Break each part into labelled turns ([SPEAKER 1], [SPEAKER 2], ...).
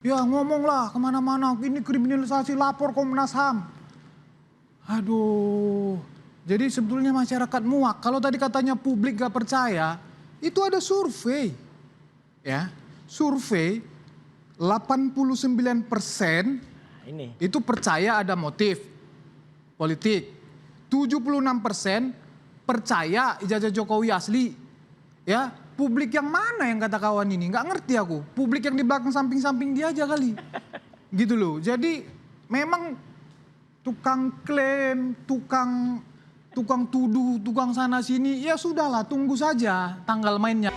[SPEAKER 1] Ya ngomonglah kemana-mana, ini kriminalisasi, lapor Komnas HAM. Aduh, jadi sebetulnya masyarakat muak. Kalau tadi katanya publik gak percaya, itu ada survei. Ya, survei 89%
[SPEAKER 2] Ini.
[SPEAKER 1] itu percaya ada motif politik. 76% percaya ijazah Jokowi asli. Ya, publik yang mana yang kata kawan ini? Nggak ngerti aku. Publik yang di belakang samping-samping dia aja kali. Gitu loh. Jadi memang tukang klaim, tukang tuduh, tukang sana sini, ya sudahlah, tunggu saja tanggal mainnya.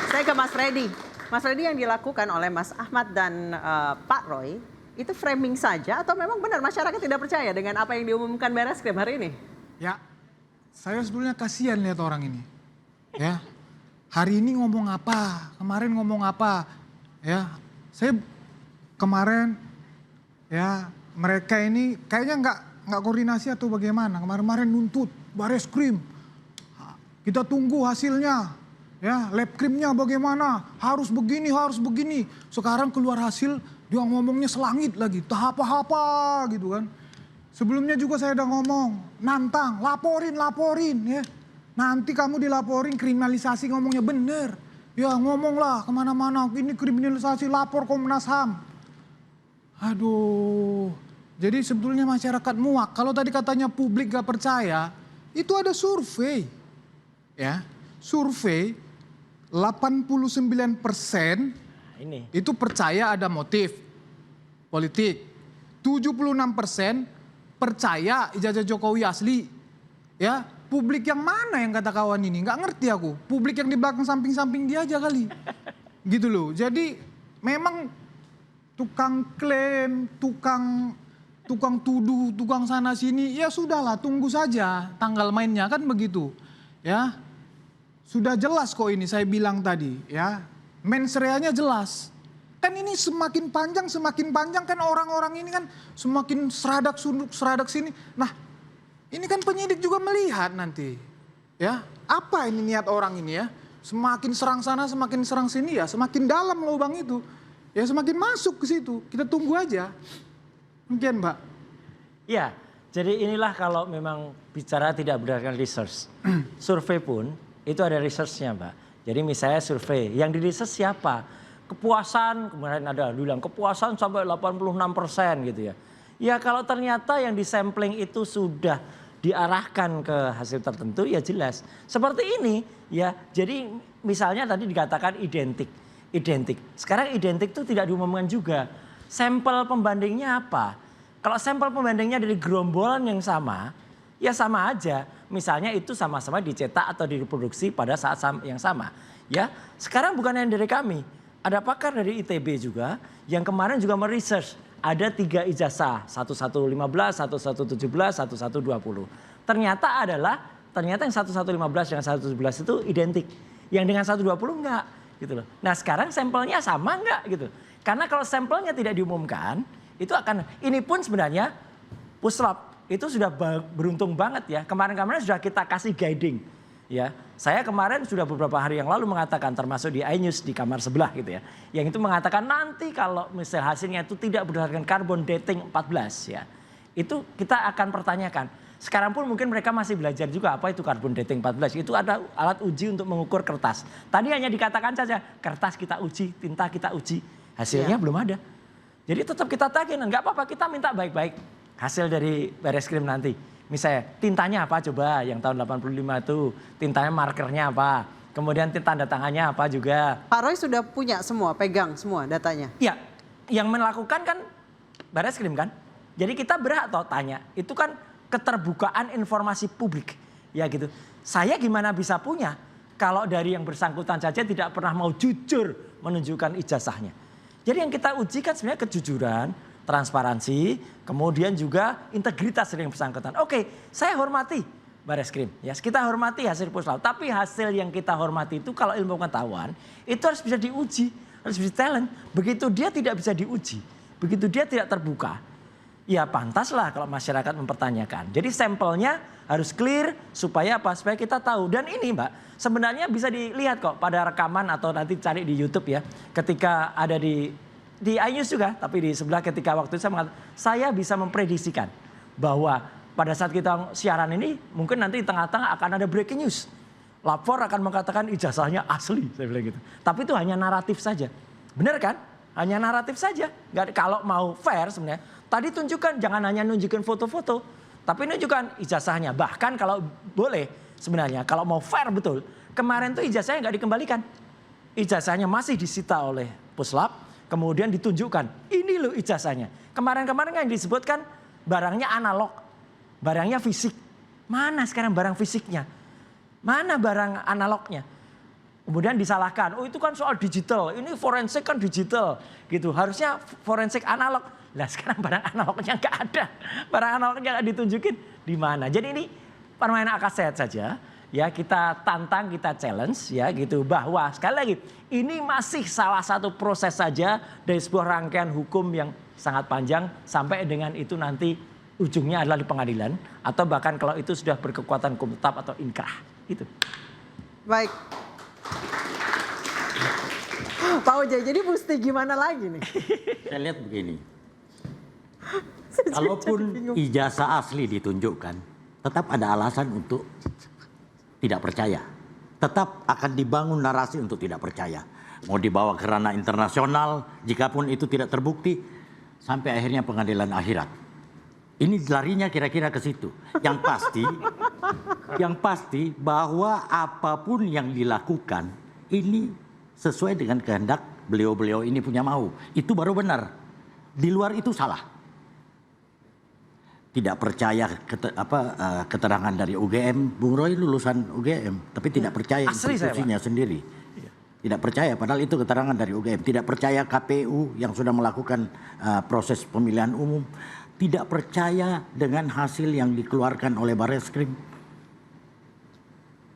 [SPEAKER 3] Saya ke Mas Reddy. Mas Reddy, yang dilakukan oleh Mas Ahmad dan Pak Roy, itu framing saja atau memang benar masyarakat tidak percaya dengan apa yang diumumkan Barreskrim hari ini?
[SPEAKER 1] Ya, saya sebetulnya kasihan lihat orang ini. Ya, hari ini ngomong apa, kemarin ngomong apa. Ya, saya kemarin, ya mereka ini kayaknya nggak koordinasi atau bagaimana. Kemarin nuntut Barreskrim, kita tunggu hasilnya. Ya, lab krimnya bagaimana, harus begini, harus begini. Sekarang keluar hasil, dia ngomongnya selangit lagi, tahap apa gitu kan. Sebelumnya juga saya udah ngomong, nantang, laporin ya. Nanti kamu dilaporin kriminalisasi, ngomongnya bener. Ya ngomonglah kemana-mana, ini kriminalisasi, lapor Komnas HAM. Aduh, jadi sebetulnya masyarakat muak. Kalau tadi katanya publik gak percaya, itu ada survei. Ya, survei 89%
[SPEAKER 2] Ini.
[SPEAKER 1] itu percaya ada motif politik. 76% percaya ijazah Jokowi asli. Ya, publik yang mana yang kata kawan ini? Nggak ngerti aku. Publik yang di belakang samping-samping dia aja kali. Gitu loh. Jadi memang tukang klaim, tukang tuduh, tukang sana sini, ya sudahlah, tunggu saja tanggal mainnya, kan begitu. Ya. Sudah jelas kok ini saya bilang tadi ya. Mensreanya jelas. Kan ini semakin panjang kan orang-orang ini kan semakin seradak sini. Nah, ini kan penyidik juga melihat nanti. Ya, apa ini niat orang ini ya? Semakin serang sana, semakin serang sini ya, semakin dalam lubang itu. Ya semakin masuk ke situ. Kita tunggu aja. Mungkin, Mbak.
[SPEAKER 2] Ya, jadi inilah kalau memang bicara tidak berdasarkan research. Survei pun itu ada researchnya, Mbak. Jadi misalnya survei, yang di research siapa? Kepuasan, kemarin ada bilang kepuasan sampai 86% gitu ya. Ya kalau ternyata yang disampling itu sudah diarahkan ke hasil tertentu, ya jelas. Seperti ini ya, jadi misalnya tadi dikatakan identik. Sekarang identik itu tidak diumumkan juga. Sampel pembandingnya apa? Kalau sampel pembandingnya dari gerombolan yang sama, ya sama aja. Misalnya itu sama-sama dicetak atau direproduksi pada saat yang sama. Ya, sekarang bukan yang dari kami. Ada pakar dari ITB juga yang kemarin juga meresearch. Ada 3 ijazah, 1115, 1117, 1120. Ternyata yang 1115 dengan 1117 itu identik. Yang dengan 120 enggak gitu loh. Nah, sekarang sampelnya sama enggak gitu. Karena kalau sampelnya tidak diumumkan, itu akan, ini pun sebenarnya puslap itu sudah beruntung banget ya. Kemarin-kemarin sudah kita kasih guiding. Ya, saya kemarin sudah beberapa hari yang lalu mengatakan, termasuk di iNews di kamar sebelah gitu ya. Yang itu mengatakan nanti kalau misal hasilnya itu tidak berdasarkan carbon dating 14 ya. Itu kita akan pertanyakan. Sekarang pun mungkin mereka masih belajar juga apa itu carbon dating 14. Itu ada alat uji untuk mengukur kertas. Tadi hanya dikatakan saja kertas kita uji, tinta kita uji. Hasilnya belum ada. Jadi tetap kita tagih, nggak apa-apa, kita minta baik-baik hasil dari Barreskrim nanti. Misalnya tintanya apa coba yang tahun 85 itu, tintanya markernya apa, kemudian tanda tangannya apa juga.
[SPEAKER 3] Pak Roy sudah punya semua, pegang semua datanya?
[SPEAKER 2] Iya, yang melakukan kan Barreskrim kan. Jadi kita berhak toh tanya, itu kan keterbukaan informasi publik. Ya gitu, saya gimana bisa punya kalau dari yang bersangkutan saja tidak pernah mau jujur menunjukkan ijazahnya. Jadi yang kita uji kan sebenarnya kejujuran, transparansi, kemudian juga integritas dari yang bersangkutan. Oke, saya hormati Barreskrim, ya kita hormati hasil puslap. Tapi hasil yang kita hormati itu kalau ilmu pengetahuan itu harus bisa diuji, harus bisa talent. Begitu dia tidak bisa diuji, begitu dia tidak terbuka, ya pantaslah kalau masyarakat mempertanyakan. Jadi sampelnya harus clear supaya apa? Supaya kita tahu. Dan ini Mbak, sebenarnya bisa dilihat kok pada rekaman atau nanti cari di YouTube ya. Ketika ada di iNews juga, tapi di sebelah ketika waktu itu saya bisa memprediksikan bahwa pada saat kita siaran ini mungkin nanti di tengah-tengah akan ada breaking news. Lapor akan mengatakan ijazahnya asli, saya bilang gitu. Tapi itu hanya naratif saja. Benar kan? Hanya naratif saja. Nggak, kalau mau fair sebenarnya, tadi tunjukkan, jangan hanya nunjukin foto-foto. Tapi nunjukkan ijazahnya. Bahkan kalau boleh sebenarnya, kalau mau fair betul. Kemarin tuh ijazahnya nggak dikembalikan. Ijazahnya masih disita oleh Puslap. Kemudian ditunjukkan, ini loh ijazahnya. Kemarin-kemarin kan disebutkan barangnya analog. Barangnya fisik. Mana sekarang barang fisiknya? Mana barang analognya? Kemudian disalahkan, oh itu kan soal digital, ini forensik kan digital gitu. Harusnya forensik analog. Lah sekarang barang analognya nggak ada. Barang analognya nggak ditunjukin di mana. Jadi ini permainan akal sehat saja. Ya kita tantang, kita challenge ya gitu. Bahwa sekali lagi ini masih salah satu proses saja dari sebuah rangkaian hukum yang sangat panjang. Sampai dengan itu nanti ujungnya adalah di pengadilan. Atau bahkan kalau itu sudah berkekuatan hukum tetap atau inkrah. Gitu.
[SPEAKER 3] Baik. Pak Oja, jadi mesti gimana lagi nih?
[SPEAKER 4] Saya lihat begini. Kalaupun ijazah asli ditunjukkan, tetap ada alasan untuk tidak percaya. Tetap akan dibangun narasi untuk tidak percaya. Mau dibawa ke ranah internasional, jikapun itu tidak terbukti, sampai akhirnya pengadilan akhirat. Ini larinya kira-kira ke situ. Yang pasti bahwa apapun yang dilakukan ini sesuai dengan kehendak beliau-beliau ini punya mau. Itu baru benar. Di luar itu salah. Tidak percaya keterangan dari UGM. Bung Roy lulusan UGM, tapi tidak percaya institusinya sendiri. Tidak percaya, padahal itu keterangan dari UGM. Tidak percaya KPU yang sudah melakukan proses pemilihan umum. Tidak percaya dengan hasil yang dikeluarkan oleh Barreskrim.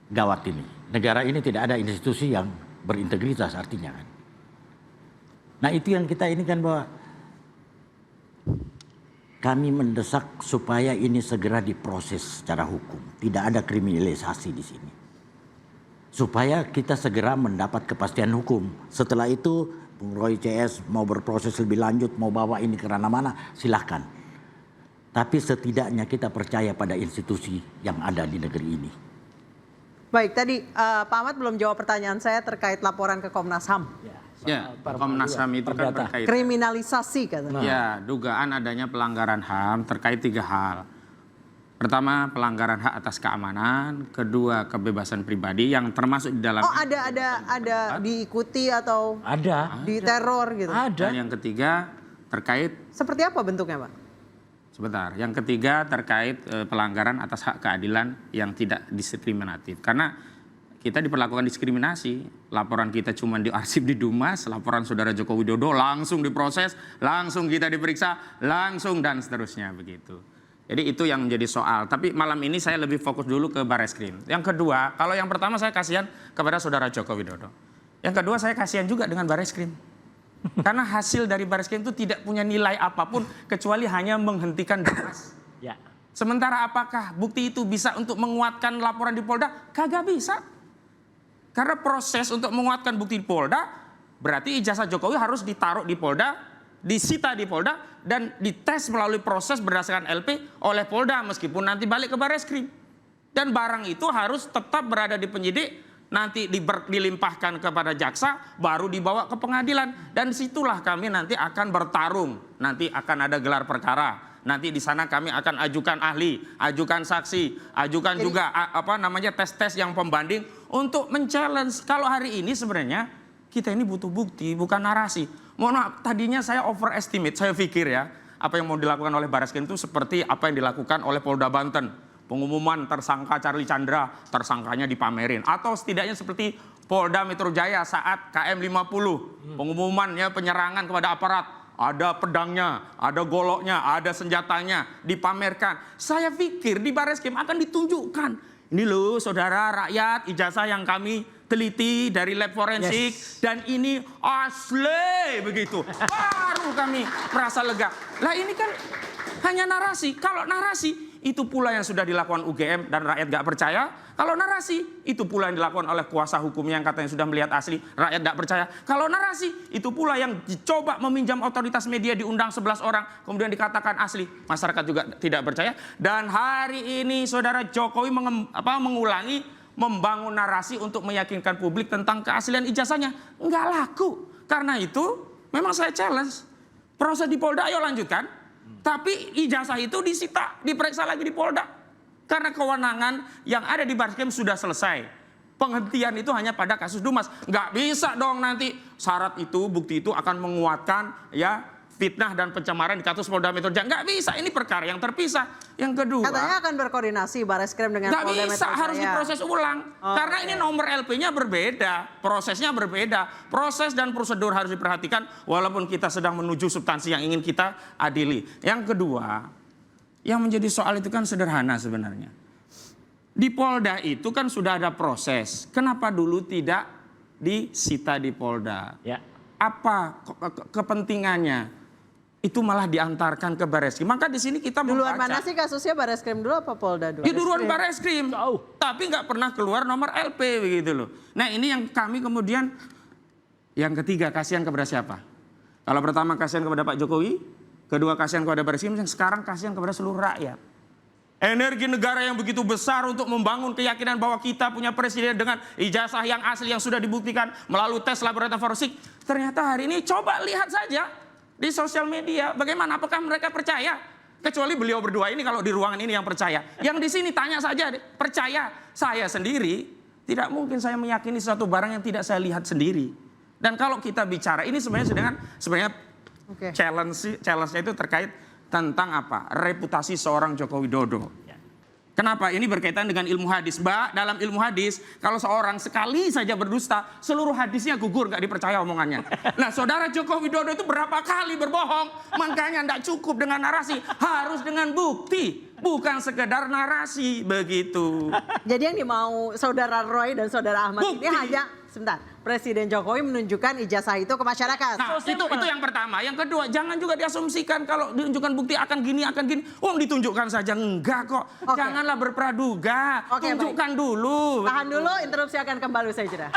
[SPEAKER 4] Gawat ini. Negara ini tidak ada institusi yang berintegritas artinya kan. Nah itu yang kita ini kan bahwa kami mendesak supaya ini segera diproses secara hukum. Tidak ada kriminalisasi di sini. Supaya kita segera mendapat kepastian hukum. Setelah itu Bung Roy CS mau berproses lebih lanjut, mau bawa ini ke ranah mana, silahkan. Tapi setidaknya kita percaya pada institusi yang ada di negeri ini.
[SPEAKER 3] Baik, tadi Pak Ahmad belum jawab pertanyaan saya terkait laporan ke Komnas HAM.
[SPEAKER 5] Ya, Komnas HAM itu kan terkait.
[SPEAKER 3] Kriminalisasi katanya.
[SPEAKER 5] Ya, dugaan adanya pelanggaran HAM terkait 3 hal. Pertama, pelanggaran hak atas keamanan. Kedua, kebebasan pribadi yang termasuk di dalam.
[SPEAKER 3] Oh, ada diikuti atau
[SPEAKER 2] Ada.
[SPEAKER 3] diteror gitu.
[SPEAKER 2] Ada.
[SPEAKER 5] Dan yang ketiga terkait.
[SPEAKER 3] Seperti apa bentuknya, Pak?
[SPEAKER 5] Sebentar. Yang ketiga terkait pelanggaran atas hak keadilan yang tidak diskriminatif. Karena kita diperlakukan diskriminasi. Laporan kita cuma diarsip di Dumas, laporan saudara Joko Widodo langsung diproses, langsung kita diperiksa, langsung dan seterusnya begitu. Jadi itu yang menjadi soal. Tapi malam ini saya lebih fokus dulu ke Barreskrim. Yang kedua, kalau yang pertama saya kasihan kepada saudara Joko Widodo. Yang kedua saya kasihan juga dengan Barreskrim. Karena hasil dari Barreskrim itu tidak punya nilai apapun kecuali hanya menghentikan Dumas.
[SPEAKER 2] Ya.
[SPEAKER 5] Sementara apakah bukti itu bisa untuk menguatkan laporan di Polda? Kagak bisa. Karena proses untuk menguatkan bukti di Polda berarti ijazah Jokowi harus ditaruh di Polda, disita di Polda dan dites melalui proses berdasarkan LP oleh Polda meskipun nanti balik ke Barreskrim. Dan barang itu harus tetap berada di penyidik. Nanti dilimpahkan kepada jaksa, baru dibawa ke pengadilan. Dan situlah kami nanti akan bertarung. Nanti akan ada gelar perkara. Nanti di sana kami akan ajukan ahli, ajukan saksi, ajukan juga tes-tes yang pembanding untuk men-challenge. Kalau hari ini sebenarnya kita ini butuh bukti, bukan narasi. Mohon maaf, tadinya saya overestimate, saya pikir ya, apa yang mau dilakukan oleh Barreskrim itu seperti apa yang dilakukan oleh Polda Banten. Pengumuman tersangka Charlie Chandra, tersangkanya dipamerin. Atau setidaknya seperti Polda Metro Jaya saat KM 50. Pengumumannya penyerangan kepada aparat. Ada pedangnya, ada goloknya, ada senjatanya, dipamerkan. Saya pikir di Barreskrim akan ditunjukkan. Ini loh saudara rakyat, ijazah yang kami teliti dari lab forensik. Yes. Dan ini asli begitu. Baru kami merasa lega. Lah ini kan Hanya narasi. Kalau narasi, itu pula yang sudah dilakukan UGM dan rakyat gak percaya. Kalau narasi, itu pula yang dilakukan oleh kuasa hukumnya yang katanya sudah melihat asli, rakyat gak percaya. Kalau narasi, itu pula yang dicoba meminjam otoritas media diundang 11 orang, kemudian dikatakan asli, masyarakat juga tidak percaya. Dan hari ini saudara Jokowi mengulangi, membangun narasi untuk meyakinkan publik tentang keaslian ijazahnya. Nggak laku. Karena itu, memang saya challenge. Proses di Polda, ayo lanjutkan. Tapi ijazah itu disita, diperiksa lagi di Polda. Karena kewenangan yang ada di Barreskrim sudah selesai. Penghentian itu hanya pada kasus Dumas. Nggak bisa dong nanti syarat itu, bukti itu akan menguatkan ya fitnah dan pencemaran di kasus Polda Metro Jaya. Nggak bisa, ini perkara yang terpisah. Yang kedua,
[SPEAKER 3] Katanya akan berkoordinasi Barreskrim dengan
[SPEAKER 5] nggak
[SPEAKER 3] Polda
[SPEAKER 5] bisa,
[SPEAKER 3] Metro Jaya.
[SPEAKER 5] harus diproses ulang. Karena ini nomor LP-nya berbeda, prosesnya berbeda. Proses dan prosedur harus diperhatikan walaupun kita sedang menuju substansi yang ingin kita adili. Yang kedua, yang menjadi soal itu kan sederhana sebenarnya. Di Polda itu kan sudah ada proses. Kenapa dulu tidak disita di Polda?
[SPEAKER 2] Ya.
[SPEAKER 5] Apa kepentingannya? Itu malah diantarkan ke Barreskrim. Maka di sini kita
[SPEAKER 3] Duluan
[SPEAKER 5] membaca.
[SPEAKER 3] mana sih kasusnya, Barreskrim dulu apa Polda dulu?
[SPEAKER 5] Di duluan Barreskrim. Tapi nggak pernah keluar nomor LP begitu loh. Nah ini yang kami kemudian, yang ketiga kasihan kepada siapa? Kalau pertama kasihan kepada Pak Jokowi, kedua kasihan kepada Barreskrim, yang sekarang kasihan kepada seluruh rakyat. Energi negara yang begitu besar untuk membangun keyakinan bahwa kita punya presiden dengan ijazah yang asli yang sudah dibuktikan melalui tes laboratorium forensik. Ternyata hari ini coba lihat saja di sosial media, bagaimana, apakah mereka percaya? Kecuali beliau berdua ini kalau di ruangan ini yang percaya. Yang di sini tanya saja, percaya. Saya sendiri, tidak mungkin saya meyakini suatu barang yang tidak saya lihat sendiri. Dan kalau kita bicara, ini sebenarnya challenge-nya itu terkait tentang apa? Reputasi seorang Joko Widodo. Kenapa? Ini berkaitan dengan ilmu hadis. Mbak, dalam ilmu hadis, kalau seorang sekali saja berdusta, seluruh hadisnya gugur, nggak dipercaya omongannya. Nah, saudara Joko Widodo itu berapa kali berbohong, makanya nggak cukup dengan narasi, harus dengan bukti, bukan sekedar narasi, begitu.
[SPEAKER 3] Jadi yang dimau saudara Roy dan saudara Ahmad
[SPEAKER 5] Bukti.
[SPEAKER 3] ini hanya, sebentar, Presiden Jokowi menunjukkan ijazah itu ke masyarakat.
[SPEAKER 5] Nah, itu yang pertama. Yang kedua, jangan juga diasumsikan kalau ditunjukkan bukti akan gini. Ditunjukkan saja, enggak kok.
[SPEAKER 3] Oke.
[SPEAKER 5] Janganlah berpraduga,
[SPEAKER 3] Oke,
[SPEAKER 5] tunjukkan dulu.
[SPEAKER 3] Tahan dulu, interupsi akan kembali usai jeda.